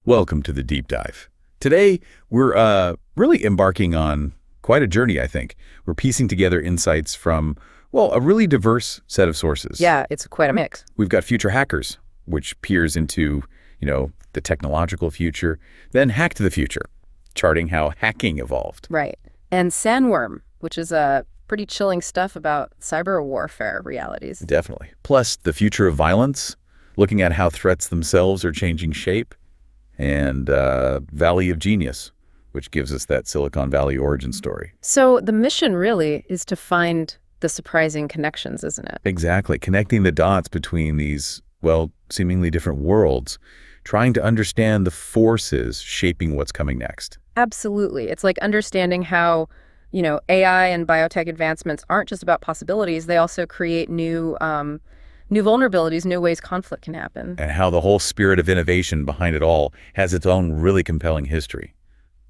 Welcome to the Deep Dive. Today, we're really embarking on quite a journey, I think. We're piecing together insights from, well, a really diverse set of sources. Yeah, it's quite a mix. We've got Future Hackers, which peers into, the technological future, then Hack to the Future, charting how hacking evolved. Right. And Sandworm, which is pretty chilling stuff about cyber warfare realities. Definitely. Plus, the future of violence, looking at how threats themselves are changing shape, and Valley of Genius, which gives us that Silicon Valley origin story. So the mission really is to find the surprising connections, isn't it? Exactly. Connecting the dots between these, well, seemingly different worlds, trying to understand the forces shaping what's coming next. Absolutely. It's like understanding how, AI and biotech advancements aren't just about possibilities. They also create new vulnerabilities, new ways conflict can happen. And how the whole spirit of innovation behind it all has its own really compelling history,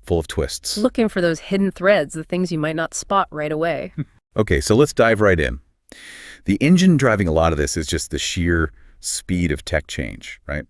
full of twists. Looking for those hidden threads, the things you might not spot right away. Okay, so let's dive right in. The engine driving a lot of this is just the sheer speed of tech change, right?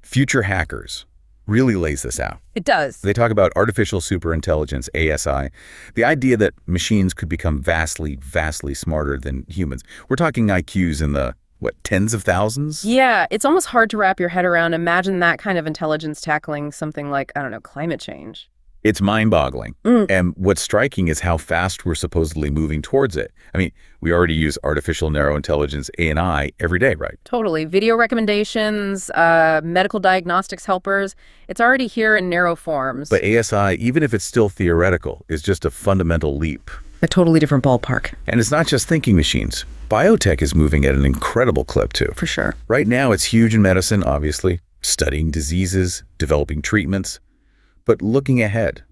Future Hackers really lays this out. It does. They talk about artificial superintelligence, ASI, the idea that machines could become vastly, vastly smarter than humans. We're talking IQs in the tens of thousands? Yeah, it's almost hard to wrap your head around. Imagine that kind of intelligence tackling something like, climate change. It's mind-boggling. And what's striking is how fast we're supposedly moving towards it. I mean, we already use artificial narrow intelligence, ANI, every day, right? Totally. Video recommendations, medical diagnostics helpers. It's already here in narrow forms. But ASI, even if it's still theoretical, is just a fundamental leap. A totally different ballpark. And it's not just thinking machines. Biotech is moving at an incredible clip, too. For sure. Right now, it's huge in medicine, obviously, studying diseases, developing treatments. But looking ahead,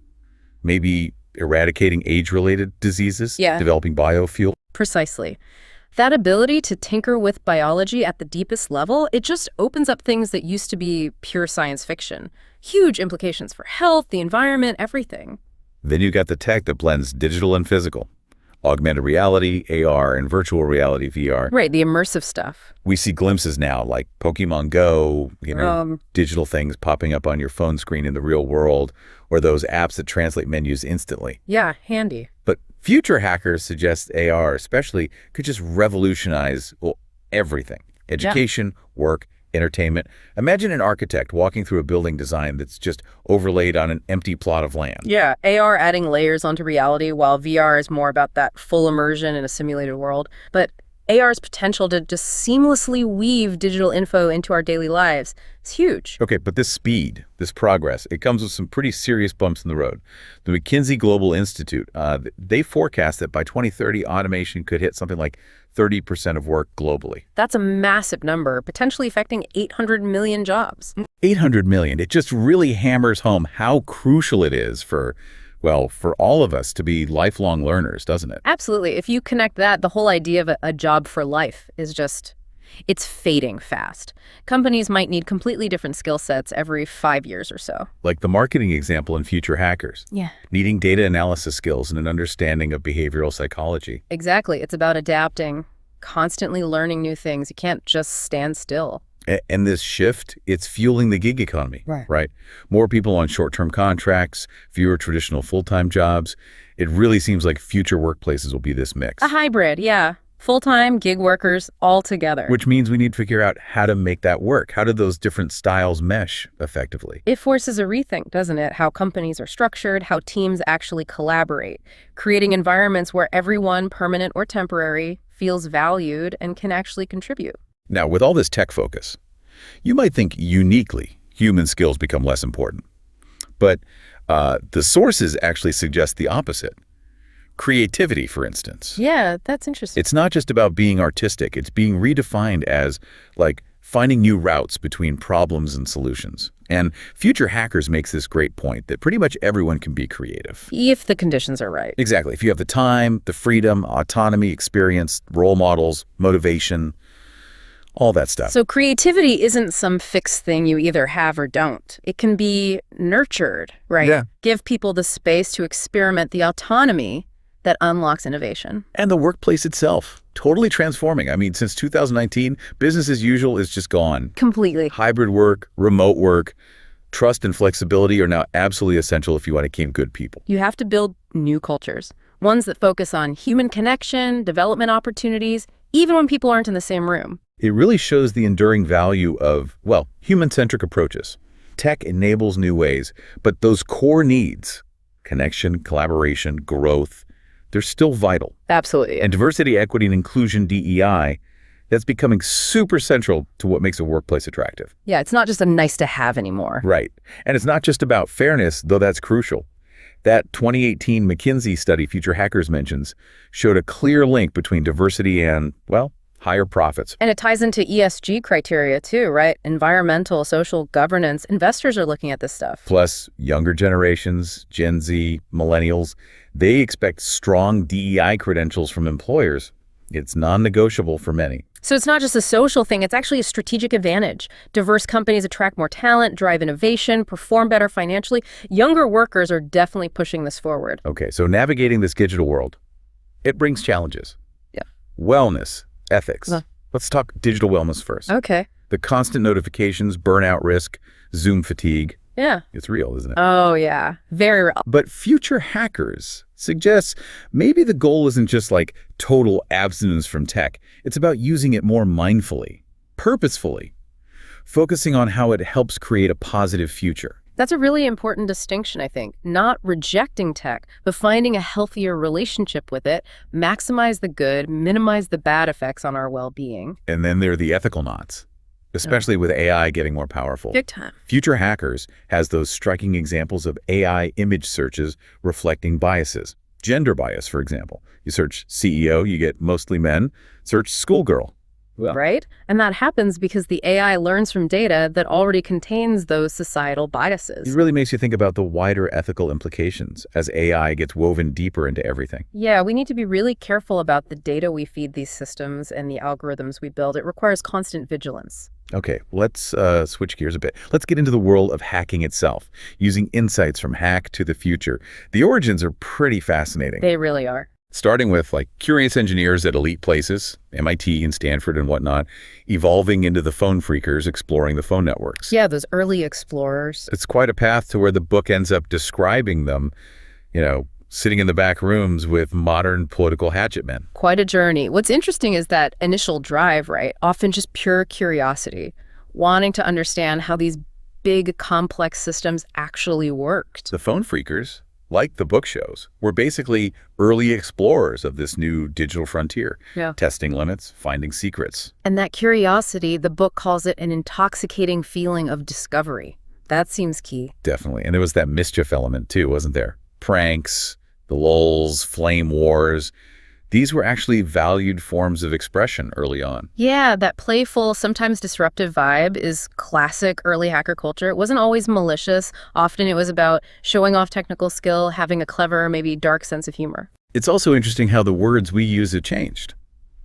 maybe eradicating age-related diseases, developing biofuel. Precisely. That ability to tinker with biology at the deepest level, it just opens up things that used to be pure science fiction. Huge implications for health, the environment, everything. Then you got the tech that blends digital and physical. Augmented reality, AR, and virtual reality, VR. Right, the immersive stuff. We see glimpses now like Pokemon Go, digital things popping up on your phone screen in the real world, or those apps that translate menus instantly. Yeah, handy. But Future Hackers suggest AR especially could just revolutionize everything. Education, work, entertainment. Imagine an architect walking through a building design that's just overlaid on an empty plot of land. Yeah, AR adding layers onto reality, while VR is more about that full immersion in a simulated world. But AR's potential to just seamlessly weave digital info into our daily lives is huge. Okay, but this speed, this progress, it comes with some pretty serious bumps in the road. The McKinsey Global Institute, they forecast that by 2030, automation could hit something like 30% of work globally. That's a massive number, potentially affecting 800 million jobs. 800 million. It just really hammers home how crucial it is for all of us to be lifelong learners, doesn't it? Absolutely. If you connect that, the whole idea of a job for life is it's fading fast. Companies might need completely different skill sets every 5 years or so. Like the marketing example in Future Hackers. Yeah. Needing data analysis skills and an understanding of behavioral psychology. Exactly. It's about adapting, constantly learning new things. You can't just stand still. And this shift, it's fueling the gig economy, right? More people on short-term contracts, fewer traditional full-time jobs. It really seems like future workplaces will be this mix. A hybrid, yeah. Full-time, gig workers, all together. Which means we need to figure out how to make that work. How do those different styles mesh effectively? It forces a rethink, doesn't it? How companies are structured, how teams actually collaborate, creating environments where everyone, permanent or temporary, feels valued and can actually contribute. Now, with all this tech focus, you might think uniquely human skills become less important. But the sources actually suggest the opposite. Creativity, for instance. Yeah, that's interesting. It's not just about being artistic. It's being redefined as, finding new routes between problems and solutions. And Future Hackers makes this great point that pretty much everyone can be creative. If the conditions are right. Exactly. If you have the time, the freedom, autonomy, experience, role models, motivation, all that stuff. So creativity isn't some fixed thing you either have or don't. It can be nurtured, right? Yeah. Give people the space to experiment, the autonomy that unlocks innovation. And the workplace itself, totally transforming. I mean, since 2019, business as usual is just gone. Completely. Hybrid work, remote work, Trust and flexibility are now absolutely essential if you want to keep good people. You have to build new cultures, ones that focus on human connection, development opportunities, even when people aren't in the same room. It really shows the enduring value of, well, human-centric approaches. Tech enables new ways, but those core needs, connection, collaboration, growth, they're still vital. Absolutely. And diversity, equity, and inclusion, DEI, that's becoming super central to what makes a workplace attractive. Yeah, it's not just a nice to have anymore. Right. And it's not just about fairness, though that's crucial. That 2018 McKinsey study Future Hackers mentions showed a clear link between diversity and, well, higher profits. And it ties into ESG criteria too, right? Environmental, social governance. Investors are looking at this stuff. Plus, younger generations, Gen Z, millennials, they expect strong DEI credentials from employers. It's non-negotiable for many. So it's not just a social thing, it's actually a strategic advantage. Diverse companies attract more talent, drive innovation, perform better financially. Younger workers are definitely pushing this forward. Okay, so navigating this digital world, it brings challenges. Yeah. Wellness, ethics. Let's talk digital wellness first. Okay. The constant notifications, burnout risk, Zoom fatigue. Yeah. It's real, isn't it? Oh, yeah. Very real. But Future Hackers suggests maybe the goal isn't just like total abstinence from tech. It's about using it more mindfully, purposefully, focusing on how it helps create a positive future. That's a really important distinction, I think. Not rejecting tech, but finding a healthier relationship with it, maximize the good, minimize the bad effects on our well-being. And then there are the ethical knots, especially with AI getting more powerful. Big time. Future Hackers has those striking examples of AI image searches reflecting biases. Gender bias, for example. You search CEO, you get mostly men. Search schoolgirl. Well, right? And that happens because the AI learns from data that already contains those societal biases. it really makes you think about the wider ethical implications as AI gets woven deeper into everything. Yeah, we need to be really careful about the data we feed these systems and the algorithms we build. It requires constant vigilance. Okay, let's switch gears a bit. Let's get into the world of hacking itself, using insights from hack to the future. The origins are pretty fascinating. They really are. Starting with like curious engineers at elite places, MIT and Stanford and whatnot, evolving into the phone freakers exploring the phone networks. Yeah, those early explorers. It's quite a path to where the book ends up describing them, sitting in the back rooms with modern political hatchet men. Quite a journey. What's interesting is that initial drive, right? Often just pure curiosity, wanting to understand how these big, complex systems actually worked. The phone freakers, like the book shows, were basically early explorers of this new digital frontier, testing limits, finding secrets. And that curiosity, the book calls it an intoxicating feeling of discovery. That seems key. Definitely. And there was that mischief element too, wasn't there? Pranks, the lulz, flame wars. These were actually valued forms of expression early on. Yeah, that playful, sometimes disruptive vibe is classic early hacker culture. It wasn't always malicious. Often it was about showing off technical skill, having a clever, maybe dark sense of humor. It's also interesting how the words we use have changed.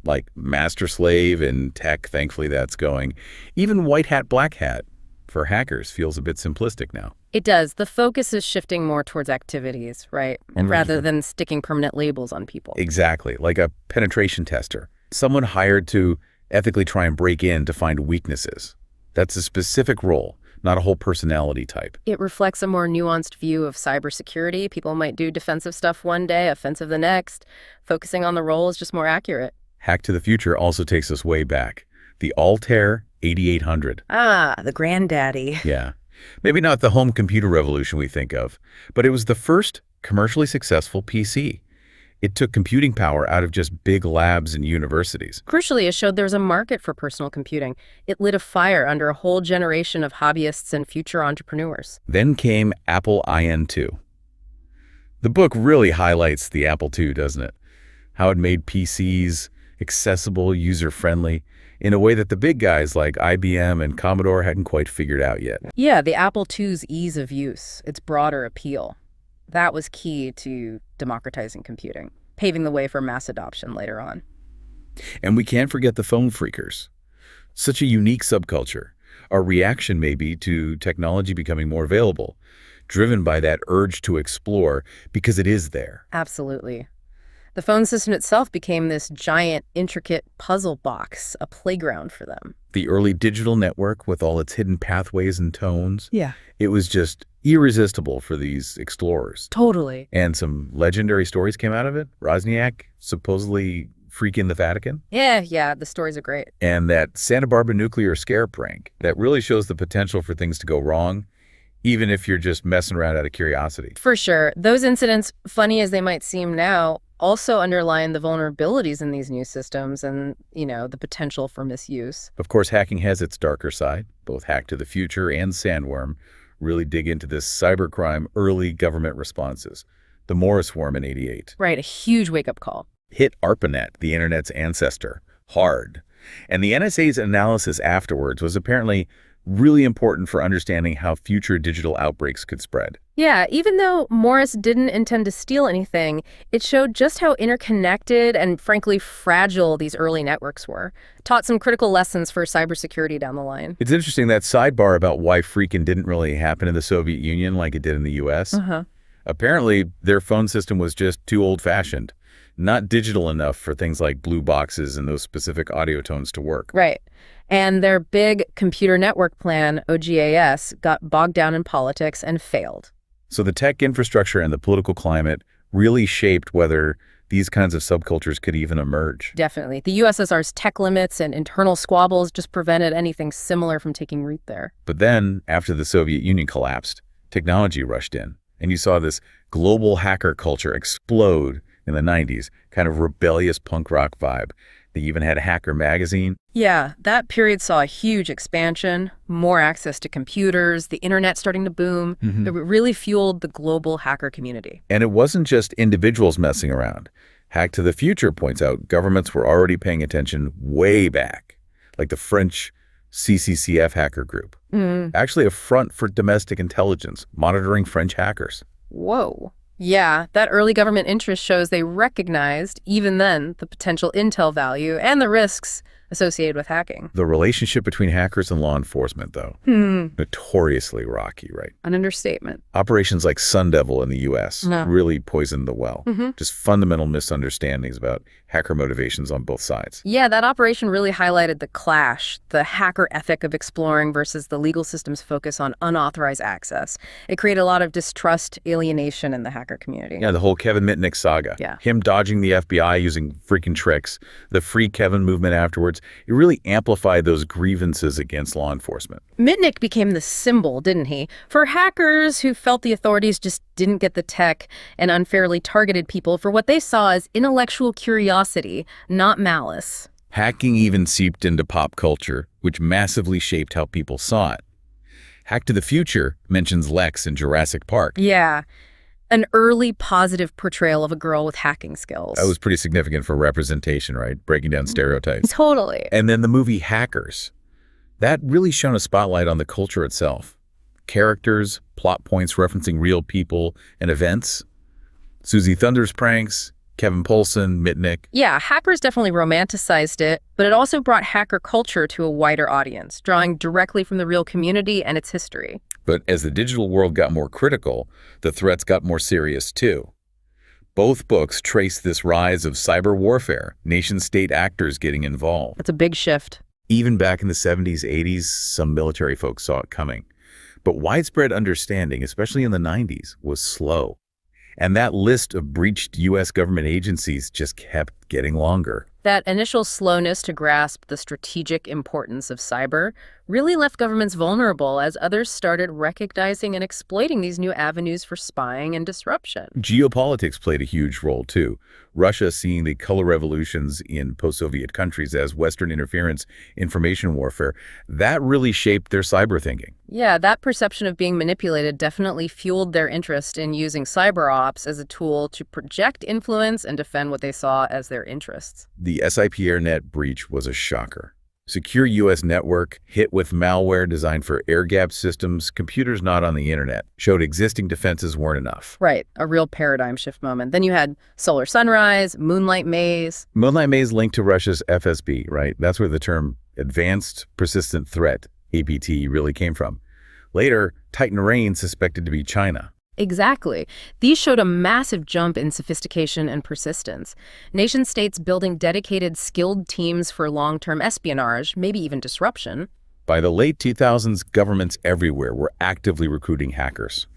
Like master-slave in tech, thankfully that's going. Even white hat, black hat for hackers feels a bit simplistic now. It does. The focus is shifting more towards activities, right? And rather than sticking permanent labels on people. Exactly, like a penetration tester. Someone hired to ethically try and break in to find weaknesses. That's a specific role, not a whole personality type. It reflects a more nuanced view of cybersecurity. People might do defensive stuff one day, offensive the next. Focusing on the role is just more accurate. Hack to the Future also takes us way back. The Altair 8800. Ah, the granddaddy. Yeah. Maybe not the home computer revolution we think of, but it was the first commercially successful PC. It took computing power out of just big labs and universities. Crucially, it showed there was a market for personal computing. It lit a fire under a whole generation of hobbyists and future entrepreneurs. Then came Apple IN2. The book really highlights the Apple II, doesn't it? How it made PCs accessible, user-friendly, in a way that the big guys like IBM and Commodore hadn't quite figured out yet. Yeah, the Apple II's ease of use, its broader appeal. That was key to democratizing computing, paving the way for mass adoption later on. And we can't forget the phone freakers. Such a unique subculture, a reaction maybe to technology becoming more available, driven by that urge to explore because it is there. Absolutely. The phone system itself became this giant, intricate puzzle box, a playground for them. The early digital network with all its hidden pathways and tones. Yeah. It was just irresistible for these explorers. Totally. And some legendary stories came out of it. Wozniak supposedly freaking the Vatican. Yeah, the stories are great. And that Santa Barbara nuclear scare prank that really shows the potential for things to go wrong, even if you're just messing around out of curiosity. For sure. Those incidents, funny as they might seem now, also underline the vulnerabilities in these new systems and, the potential for misuse. Of course, hacking has its darker side. Both Hack to the Future and Sandworm really dig into this cybercrime early government responses. The Morris Worm in '88. Right, a huge wake-up call. Hit ARPANET, the internet's ancestor, hard. And the NSA's analysis afterwards was apparently really important for understanding how future digital outbreaks could spread. Yeah, even though Morris didn't intend to steal anything, it showed just how interconnected and frankly fragile these early networks were. Taught some critical lessons for cybersecurity down the line. It's interesting that sidebar about why freaking didn't really happen in the Soviet Union like it did in the US. Apparently, their phone system was just too old-fashioned, not digital enough for things like blue boxes and those specific audio tones to work. Right. And their big computer network plan, OGAS, got bogged down in politics and failed. So the tech infrastructure and the political climate really shaped whether these kinds of subcultures could even emerge. Definitely. The USSR's tech limits and internal squabbles just prevented anything similar from taking root there. But then, after the Soviet Union collapsed, technology rushed in, and you saw this global hacker culture explode in the 90s, kind of rebellious punk rock vibe. They even had Hacker magazine. Yeah, that period saw a huge expansion, more access to computers, the internet starting to boom. It really fueled the global hacker community. And it wasn't just individuals messing around. Hack to the Future points out governments were already paying attention way back, like the French CCCF hacker group. Actually a front for domestic intelligence, monitoring French hackers. Whoa. Yeah, that early government interest shows they recognized, even then, the potential intel value and the risks associated with hacking. The relationship between hackers and law enforcement, though, notoriously rocky, right? An understatement. Operations like Sun Devil in the U.S. really poisoned the well. Just fundamental misunderstandings about hacker motivations on both sides. Yeah, that operation really highlighted the clash, the hacker ethic of exploring versus the legal system's focus on unauthorized access. It created a lot of distrust, alienation in the hacker community. Yeah, the whole Kevin Mitnick saga. Yeah. Him dodging the FBI using freaking tricks, the Free Kevin movement afterwards, it really amplified those grievances against law enforcement. Mitnick became the symbol, didn't he, for hackers who felt the authorities just didn't get the tech and unfairly targeted people for what they saw as intellectual curiosity, not malice. Hacking even seeped into pop culture, which massively shaped how people saw it. Hack to the Future mentions Lex in Jurassic Park. Yeah. An early positive portrayal of a girl with hacking skills. That was pretty significant for representation, right? Breaking down stereotypes. Totally. And then the movie Hackers. That really shone a spotlight on the culture itself. Characters, plot points referencing real people and events. Susie Thunder's pranks, Kevin Poulsen, Mitnick. Yeah, hackers definitely romanticized it, but it also brought hacker culture to a wider audience, drawing directly from the real community and its history. But as the digital world got more critical, the threats got more serious too. Both books trace this rise of cyber warfare, nation-state actors getting involved. That's a big shift. Even back in the 70s, 80s, some military folks saw it coming. But widespread understanding, especially in the 90s, was slow. And that list of breached U.S. government agencies just kept getting longer. That initial slowness to grasp the strategic importance of cyber really left governments vulnerable as others started recognizing and exploiting these new avenues for spying and disruption. Geopolitics played a huge role, too. Russia seeing the color revolutions in post-Soviet countries as Western interference, information warfare, that really shaped their cyber thinking. Yeah, that perception of being manipulated definitely fueled their interest in using cyber ops as a tool to project influence and defend what they saw as their interests. The SIP AirNet breach was a shocker. Secure U.S. network hit with malware designed for air-gapped systems, computers not on the internet, showed existing defenses weren't enough. Right, a real paradigm shift moment. Then you had Solar Sunrise, Moonlight Maze. Moonlight Maze linked to Russia's FSB, right? That's where the term Advanced Persistent Threat, APT, really came from. Later, Titan Rain suspected to be China. Exactly. These showed a massive jump in sophistication and persistence. Nation-states building dedicated, skilled teams for long-term espionage, maybe even disruption. By the late 2000s, governments everywhere were actively recruiting hackers.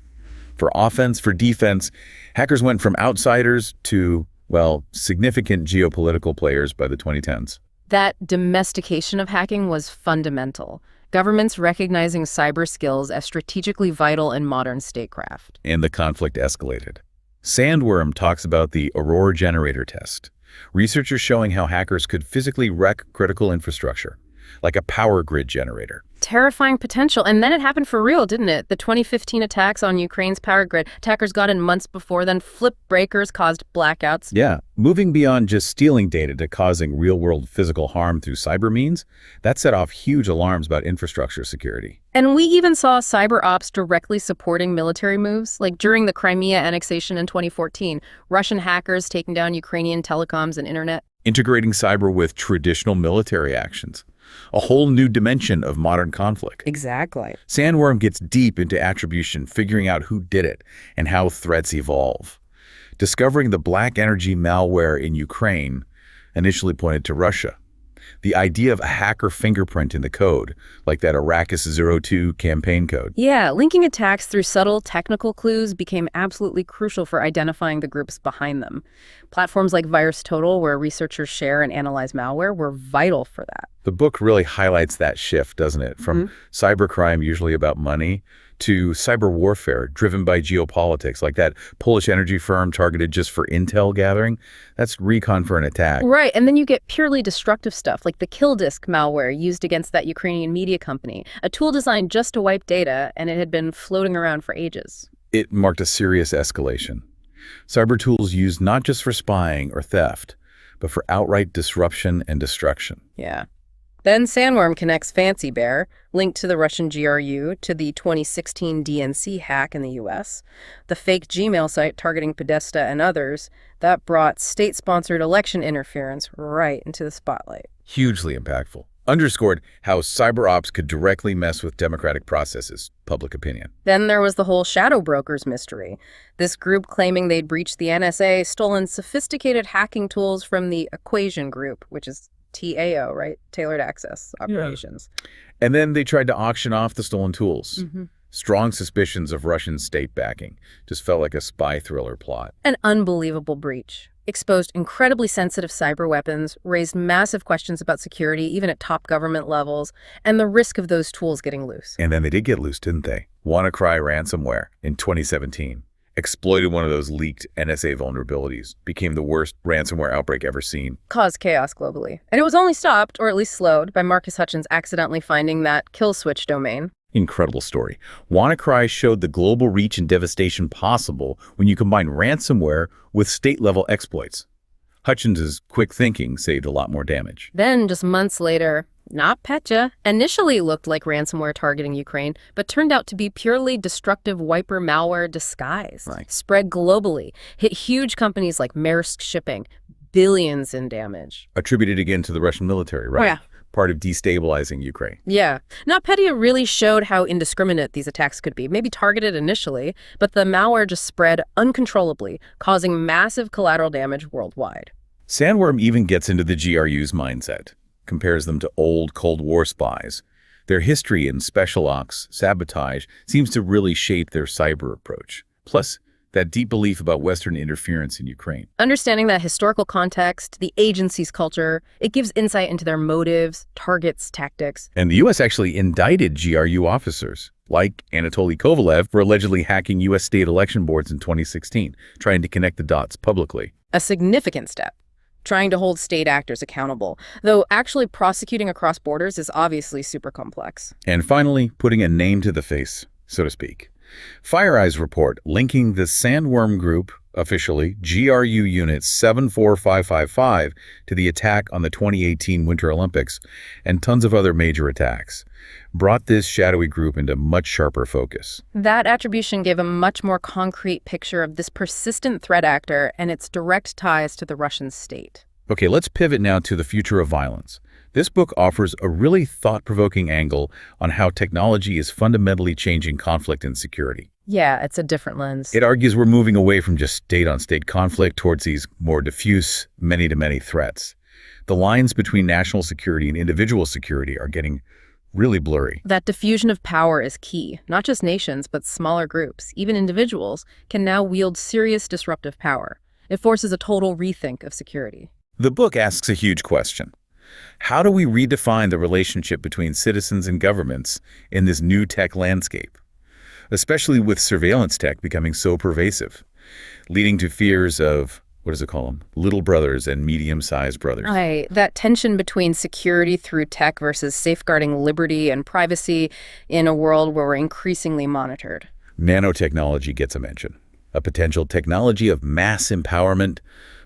For offense, for defense, hackers went from outsiders to, well, significant geopolitical players by the 2010s. That domestication of hacking was fundamental. Governments recognizing cyber skills as strategically vital in modern statecraft. And the conflict escalated. Sandworm talks about the Aurora generator test. Researchers showing how hackers could physically wreck critical infrastructure, like a power grid generator. Terrifying potential. And then it happened for real, didn't it? The 2015 attacks on Ukraine's power grid. Attackers got in months before then. Flip breakers caused blackouts. Yeah, moving beyond just stealing data to causing real-world physical harm through cyber means, that set off huge alarms about infrastructure security. And we even saw cyber ops directly supporting military moves, like during the Crimea annexation in 2014, Russian hackers taking down Ukrainian telecoms and internet. Integrating cyber with traditional military actions. A whole new dimension of modern conflict. Exactly. Sandworm gets deep into attribution, figuring out who did it and how threats evolve. Discovering the black energy malware in Ukraine initially pointed to Russia. The idea of a hacker fingerprint in the code, like that Arrakis-02 campaign code. Yeah, linking attacks through subtle technical clues became absolutely crucial for identifying the groups behind them. Platforms like VirusTotal, where researchers share and analyze malware, were vital for that. The book really highlights that shift, doesn't it? From cybercrime, usually about money, to cyber warfare driven by geopolitics, like that Polish energy firm targeted just for intel gathering. That's recon for an attack. Right, and then you get purely destructive stuff, like the kill disk malware used against that Ukrainian media company, a tool designed just to wipe data, and it had been floating around for ages. It marked a serious escalation. Cyber tools used not just for spying or theft, but for outright disruption and destruction. Yeah. Then Sandworm connects Fancy Bear, linked to the Russian GRU, to the 2016 DNC hack in the US, the fake Gmail site targeting Podesta and others. That brought state-sponsored election interference right into the spotlight. Hugely impactful. Underscored how cyber ops could directly mess with democratic processes, public opinion. Then there was the whole shadow brokers mystery. This group claiming they'd breached the NSA, stolen sophisticated hacking tools from the Equation Group, which is TAO, right? Tailored Access Operations. Yeah. And then they tried to auction off the stolen tools. Strong suspicions of Russian state backing. Just felt like a spy thriller plot. An unbelievable breach. Exposed incredibly sensitive cyber weapons, raised massive questions about security, even at top government levels, and the risk of those tools getting loose. And then they did get loose, didn't they? WannaCry ransomware in 2017. Exploited one of those leaked NSA vulnerabilities, became the worst ransomware outbreak ever seen. Caused chaos globally. And it was only stopped, or at least slowed, by Marcus Hutchins accidentally finding that kill switch domain. Incredible story. WannaCry showed the global reach and devastation possible when you combine ransomware with state-level exploits. Hutchins' quick thinking saved a lot more damage. Then, just months later, NotPetya initially looked like ransomware targeting Ukraine, but turned out to be purely destructive wiper malware disguised. Right. Spread globally, hit huge companies like Maersk Shipping, billions in damage. Attributed again to the Russian military, right? Oh, yeah. Part of destabilizing Ukraine. Yeah. NotPetya really showed how indiscriminate these attacks could be, maybe targeted initially, but the malware just spread uncontrollably, causing massive collateral damage worldwide. Sandworm even gets into the GRU's mindset. Compares them to old Cold War spies. Their history in special ops, sabotage, seems to really shape their cyber approach. Plus, that deep belief about Western interference in Ukraine. Understanding that historical context, the agency's culture, it gives insight into their motives, targets, tactics. And the U.S. actually indicted GRU officers, like Anatoly Kovalev, for allegedly hacking U.S. state election boards in 2016, trying to connect the dots publicly. A significant step. Trying to hold state actors accountable, though actually prosecuting across borders is obviously super complex. And finally, putting a name to the face, so to speak. FireEye's report linking the Sandworm Group, officially GRU Unit 74555, to the attack on the 2018 Winter Olympics and tons of other major attacks, brought this shadowy group into much sharper focus. That attribution gave a much more concrete picture of this persistent threat actor and its direct ties to the Russian state. Okay, let's pivot now to the future of violence. This book offers a really thought-provoking angle on how technology is fundamentally changing conflict and security. Yeah, it's a different lens. It argues we're moving away from just state-on-state conflict towards these more diffuse, many-to-many threats. The lines between national security and individual security are getting really blurry. That diffusion of power is key. Not just nations, but smaller groups, even individuals, can now wield serious disruptive power. It forces a total rethink of security. The book asks a huge question. How do we redefine the relationship between citizens and governments in this new tech landscape? Especially with surveillance tech becoming so pervasive, leading to fears of, what does it call them? Little brothers and medium-sized brothers. Right. That tension between security through tech versus safeguarding liberty and privacy in a world where we're increasingly monitored. Nanotechnology gets a mention, a potential technology of mass empowerment,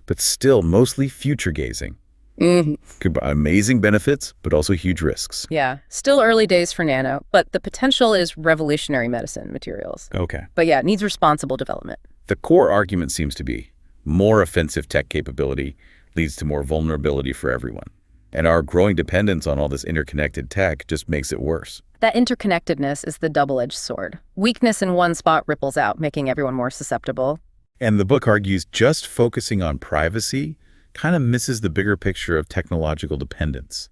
but still mostly future-gazing. Could be amazing benefits, but also huge risks. Yeah. Still early days for nano, but the potential is revolutionary medicine materials. Okay. But yeah, it needs responsible development. The core argument seems to be more offensive tech capability leads to more vulnerability for everyone. And our growing dependence on all this interconnected tech just makes it worse. That interconnectedness is the double-edged sword. Weakness in one spot ripples out, making everyone more susceptible. And the book argues just focusing on privacy kind of misses the bigger picture of technological dependence.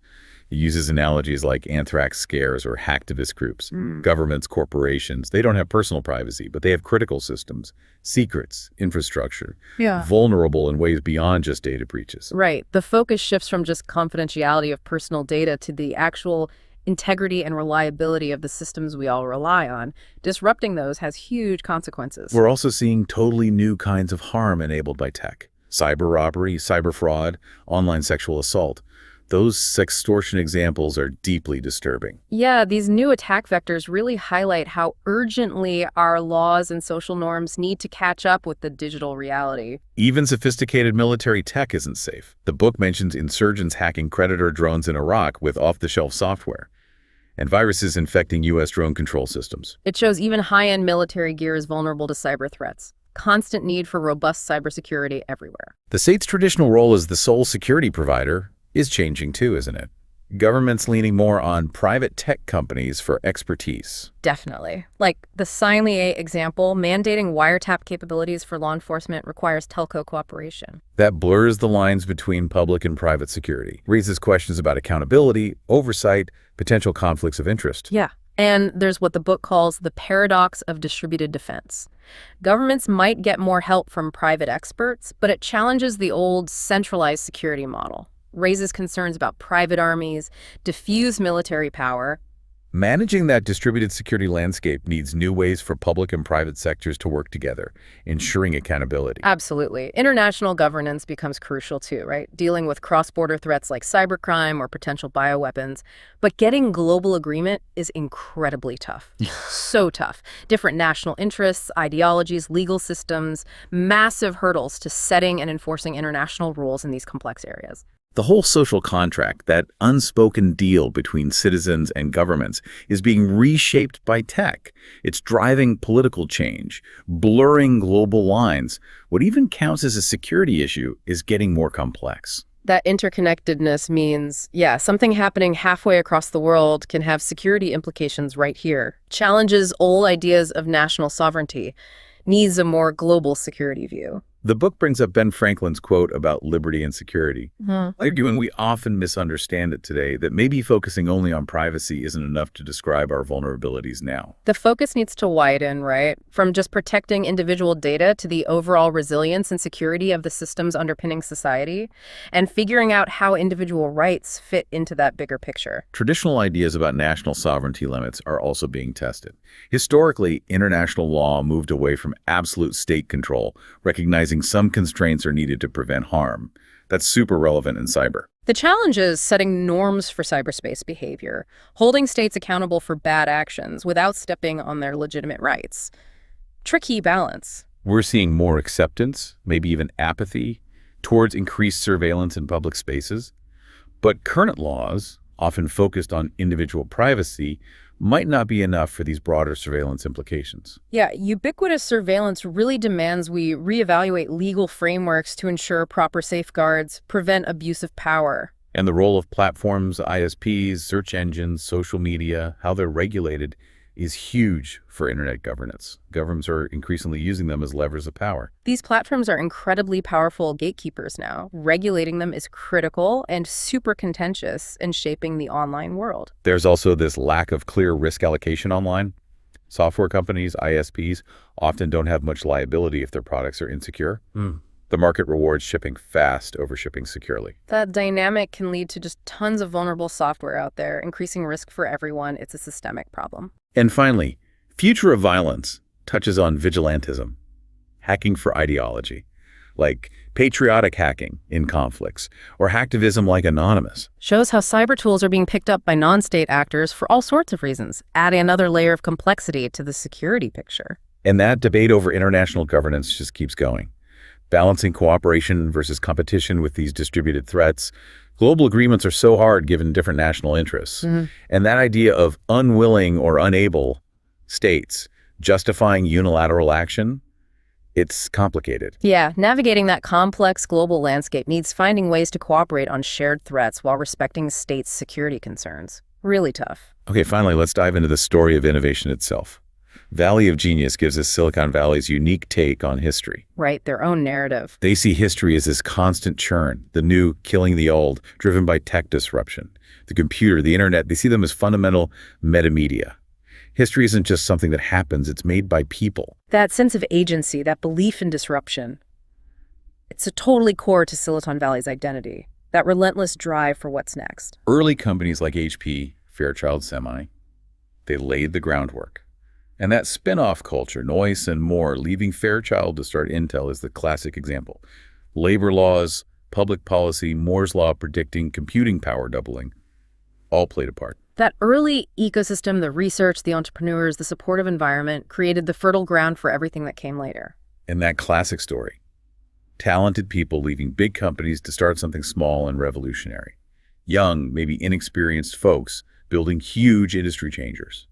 It uses analogies like anthrax scares or hacktivist groups. Governments, corporations, they don't have personal privacy, but they have critical systems, secrets, infrastructure, vulnerable in ways beyond just data breaches. Right. The focus shifts from just confidentiality of personal data to the actual integrity and reliability of the systems we all rely on. Disrupting those has huge consequences. We're also seeing totally new kinds of harm enabled by tech. Cyber robbery, cyber fraud, online sexual assault. Those sextortion examples are deeply disturbing. Yeah, these new attack vectors really highlight how urgently our laws and social norms need to catch up with the digital reality. Even sophisticated military tech isn't safe. The book mentions insurgents hacking Predator drones in Iraq with off-the-shelf software, and viruses infecting U.S. drone control systems. It shows even high-end military gear is vulnerable to cyber threats. Constant need for robust cybersecurity everywhere. The state's traditional role as the sole security provider is changing too, isn't it? Governments leaning more on private tech companies for expertise. Definitely. Like the Sign.ly example, mandating wiretap capabilities for law enforcement requires telco cooperation. That blurs the lines between public and private security, raises questions about accountability, oversight, potential conflicts of interest. Yeah. And there's what the book calls the paradox of distributed defense. Governments might get more help from private experts, but it challenges the old centralized security model, raises concerns about private armies, diffuse military power. Managing that distributed security landscape needs new ways for public and private sectors to work together, ensuring accountability. Absolutely. International governance becomes crucial too, right? Dealing with cross-border threats like cybercrime or potential bioweapons. But getting global agreement is incredibly tough. So tough. Different national interests, ideologies, legal systems, massive hurdles to setting and enforcing international rules in these complex areas. The whole social contract, that unspoken deal between citizens and governments, is being reshaped by tech. It's driving political change, blurring global lines. What even counts as a security issue is getting more complex. That interconnectedness means, yeah, something happening halfway across the world can have security implications right here. Challenges old ideas of national sovereignty, needs a more global security view. The book brings up Ben Franklin's quote about liberty and security, arguing we often misunderstand it today, that maybe focusing only on privacy isn't enough to describe our vulnerabilities now. The focus needs to widen, right? From just protecting individual data to the overall resilience and security of the systems underpinning society, and figuring out how individual rights fit into that bigger picture. Traditional ideas about national sovereignty limits are also being tested. Historically, international law moved away from absolute state control, recognizing some constraints are needed to prevent harm. That's super relevant in cyber. The challenge is setting norms for cyberspace behavior, holding states accountable for bad actions without stepping on their legitimate rights. Tricky balance. We're seeing more acceptance, maybe even apathy, towards increased surveillance in public spaces. But current laws, often focused on individual privacy, might not be enough for these broader surveillance implications. Yeah, ubiquitous surveillance really demands we reevaluate legal frameworks to ensure proper safeguards, prevent abuse of power. And the role of platforms, ISPs, search engines, social media, how they're regulated is huge for internet governance. Governments are increasingly using them as levers of power. These platforms are incredibly powerful gatekeepers now. Regulating them is critical and super contentious in shaping the online world. There's also this lack of clear risk allocation online. Software companies, ISPs, often don't have much liability if their products are insecure. The market rewards shipping fast over shipping securely. That dynamic can lead to just tons of vulnerable software out there, increasing risk for everyone. It's a systemic problem. And finally, future of violence touches on vigilantism, hacking for ideology, like patriotic hacking in conflicts, or hacktivism like Anonymous. Shows how cyber tools are being picked up by non-state actors for all sorts of reasons, adding another layer of complexity to the security picture. And that debate over international governance just keeps going. Balancing cooperation versus competition with these distributed threats. Global agreements are so hard given different national interests. And that idea of unwilling or unable states justifying unilateral action, it's complicated. Yeah, navigating that complex global landscape needs finding ways to cooperate on shared threats while respecting states' security concerns. Really tough. Okay, finally, let's dive into the story of innovation itself. Valley of Genius gives us Silicon Valley's unique take on history. Right, their own narrative. They see history as this constant churn, the new killing the old, driven by tech disruption. The computer, the internet, they see them as fundamental metamedia. History isn't just something that happens, it's made by people. That sense of agency, that belief in disruption, it's a totally core to Silicon Valley's identity. That relentless drive for what's next. Early companies like HP, Fairchild Semi, they laid the groundwork. And that spin-off culture, Noyce and more, leaving Fairchild to start Intel is the classic example. Labor laws, public policy, Moore's law predicting computing power doubling, all played a part. That early ecosystem, the research, the entrepreneurs, the supportive environment, created the fertile ground for everything that came later. And that classic story, talented people leaving big companies to start something small and revolutionary. Young, maybe inexperienced folks building huge industry changers.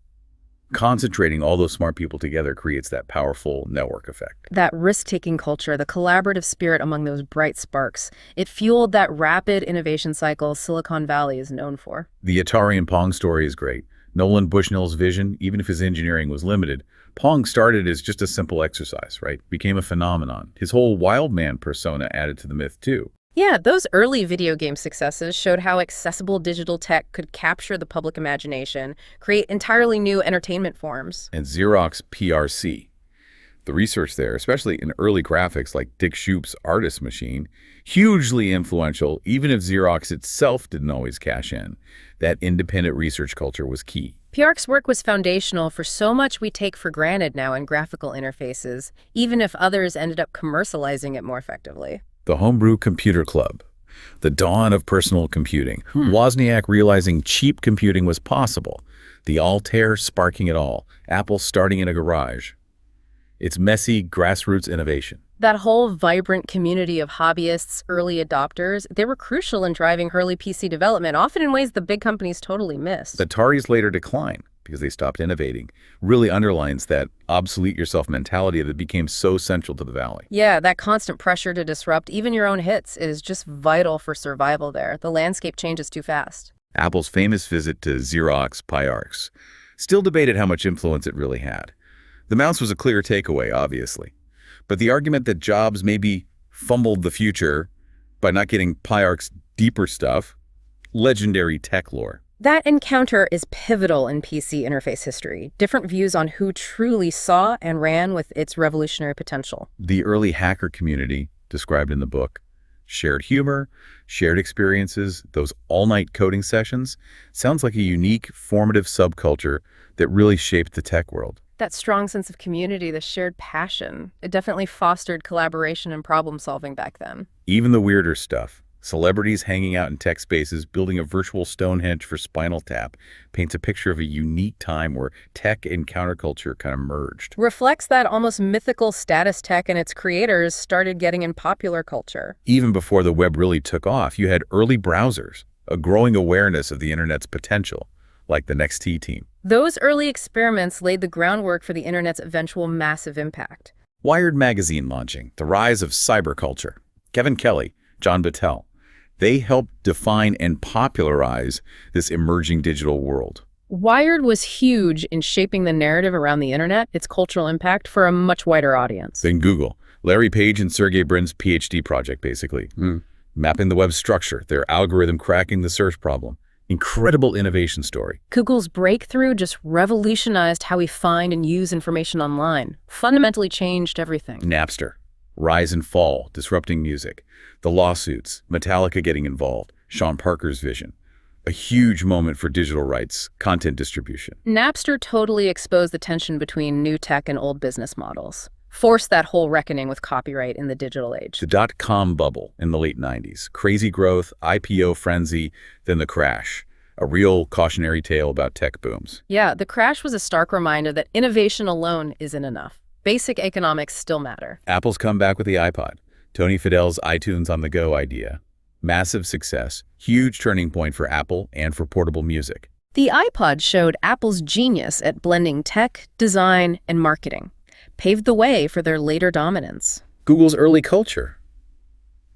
Concentrating all those smart people together creates that powerful network effect. That risk-taking culture, the collaborative spirit among those bright sparks, it fueled that rapid innovation cycle Silicon Valley is known for. The Atari and Pong story is great. Nolan Bushnell's vision, even if his engineering was limited, Pong started as just a simple exercise, right? Became a phenomenon. His whole wild man persona added to the myth too. Yeah, those early video game successes showed how accessible digital tech could capture the public imagination, create entirely new entertainment forms. And Xerox PRC. The research there, especially in early graphics like Dick Shoup's Artist Machine, hugely influential, even if Xerox itself didn't always cash in. That independent research culture was key. PRC's work was foundational for so much we take for granted now in graphical interfaces, even if others ended up commercializing it more effectively. The Homebrew Computer Club, the dawn of personal computing. Wozniak realizing cheap computing was possible. The Altair sparking it all. Apple starting in a garage. It's messy, grassroots innovation. That whole vibrant community of hobbyists, early adopters, they were crucial in driving early PC development, often in ways the big companies totally missed. Atari's later decline, because they stopped innovating, really underlines that obsolete yourself mentality that became so central to the Valley. Yeah, that constant pressure to disrupt even your own hits is just vital for survival there. The landscape changes too fast. Apple's famous visit to Xerox PyArcs still debated how much influence it really had. The mouse was a clear takeaway, obviously. But the argument that Jobs maybe fumbled the future by not getting PyArcs' deeper stuff, legendary tech lore. That encounter is pivotal in PC interface history. Different views on who truly saw and ran with its revolutionary potential. The early hacker community, described in the book, shared humor, shared experiences, those all-night coding sessions, sounds like a unique, formative subculture that really shaped the tech world. That strong sense of community, the shared passion, it definitely fostered collaboration and problem solving back then. Even the weirder stuff, celebrities hanging out in tech spaces, building a virtual Stonehenge for Spinal Tap, paints a picture of a unique time where tech and counterculture kind of merged. Reflects that almost mythical status tech and its creators started getting in popular culture. Even before the web really took off, you had early browsers, a growing awareness of the internet's potential, like the NXT team. Those early experiments laid the groundwork for the internet's eventual massive impact. Wired magazine launching, the rise of cyberculture. Kevin Kelly, John Battelle. They helped define and popularize this emerging digital world. Wired was huge in shaping the narrative around the internet, its cultural impact for a much wider audience. Then Google. Larry Page and Sergey Brin's PhD project, basically. Mapping the web's structure, their algorithm cracking the search problem. Incredible innovation story. Google's breakthrough just revolutionized how we find and use information online, fundamentally changed everything. Napster. Rise and fall, disrupting music. The lawsuits, Metallica getting involved, Sean Parker's vision. A huge moment for digital rights, content distribution. Napster totally exposed the tension between new tech and old business models, forced that whole reckoning with copyright in the digital age. The dot-com bubble in the late 90s. Crazy growth, IPO frenzy, then the crash. A real cautionary tale about tech booms. Yeah, the crash was a stark reminder that innovation alone isn't enough. Basic economics still matter. Apple's come back with the iPod. Tony Fadell's iTunes on the go idea. Massive success, huge turning point for Apple and for portable music. The iPod showed Apple's genius at blending tech, design, and marketing, paved the way for their later dominance. Google's early culture.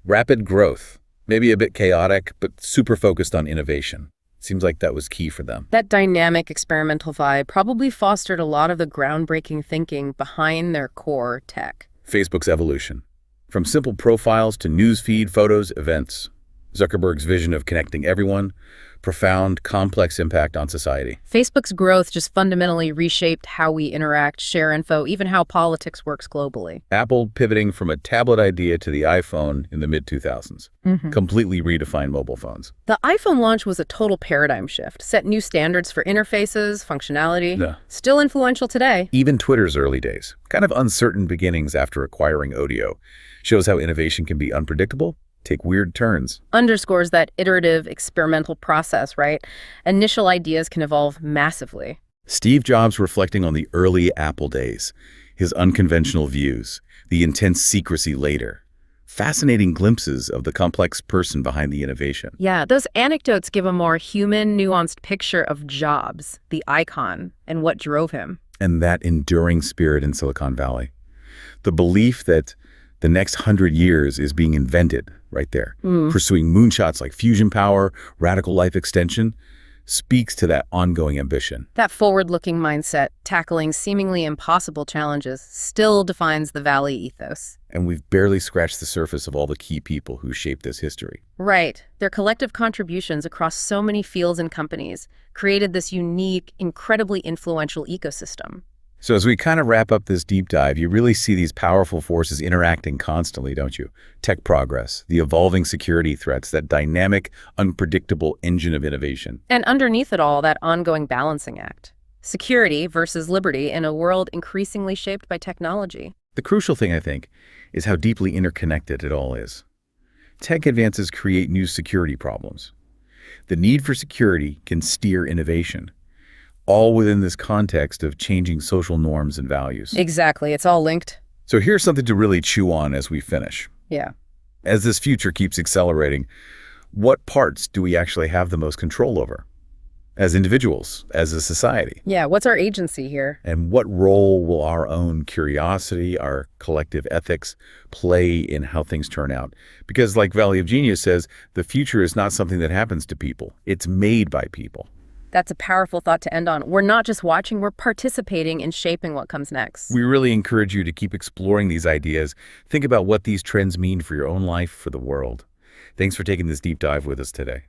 Rapid growth, maybe a bit chaotic, but super focused on innovation. Seems like that was key for them. That dynamic experimental vibe probably fostered a lot of the groundbreaking thinking behind their core tech. Facebook's evolution. From simple profiles to newsfeed, photos, events. Zuckerberg's vision of connecting everyone, profound, complex impact on society. Facebook's growth just fundamentally reshaped how we interact, share info, even how politics works globally. Apple pivoting from a tablet idea to the iPhone in the mid-2000s. Completely redefined mobile phones. The iPhone launch was a total paradigm shift, set new standards for interfaces, functionality. Yeah. Still influential today. Even Twitter's early days, kind of uncertain beginnings after acquiring Odeo, shows how innovation can be unpredictable, take weird turns. Underscores that iterative experimental process, right? Initial ideas can evolve massively. Steve Jobs reflecting on the early Apple days, his unconventional views, the intense secrecy later. Fascinating glimpses of the complex person behind the innovation. Yeah, those anecdotes give a more human, nuanced picture of Jobs, the icon, and what drove him. And that enduring spirit in Silicon Valley. The belief that the next 100 years is being invented right there. Pursuing moonshots like fusion power, radical life extension, speaks to that ongoing ambition. That forward-looking mindset, tackling seemingly impossible challenges, still defines the Valley ethos. And we've barely scratched the surface of all the key people who shaped this history. Right. Their collective contributions across so many fields and companies created this unique, incredibly influential ecosystem. So as we kind of wrap up this deep dive, you really see these powerful forces interacting constantly, don't you? Tech progress, the evolving security threats, that dynamic, unpredictable engine of innovation. And underneath it all, that ongoing balancing act. Security versus liberty in a world increasingly shaped by technology. The crucial thing, I think, is how deeply interconnected it all is. Tech advances create new security problems. The need for security can steer innovation, all within this context of changing social norms and values. Exactly. It's all linked. So here's something to really chew on as we finish. Yeah. As this future keeps accelerating, what parts do we actually have the most control over? As individuals, as a society? Yeah, what's our agency here? And what role will our own curiosity, our collective ethics play in how things turn out? Because like Valley of Genius says, the future is not something that happens to people. It's made by people. That's a powerful thought to end on. We're not just watching, we're participating in shaping what comes next. We really encourage you to keep exploring these ideas. Think about what these trends mean for your own life, for the world. Thanks for taking this deep dive with us today.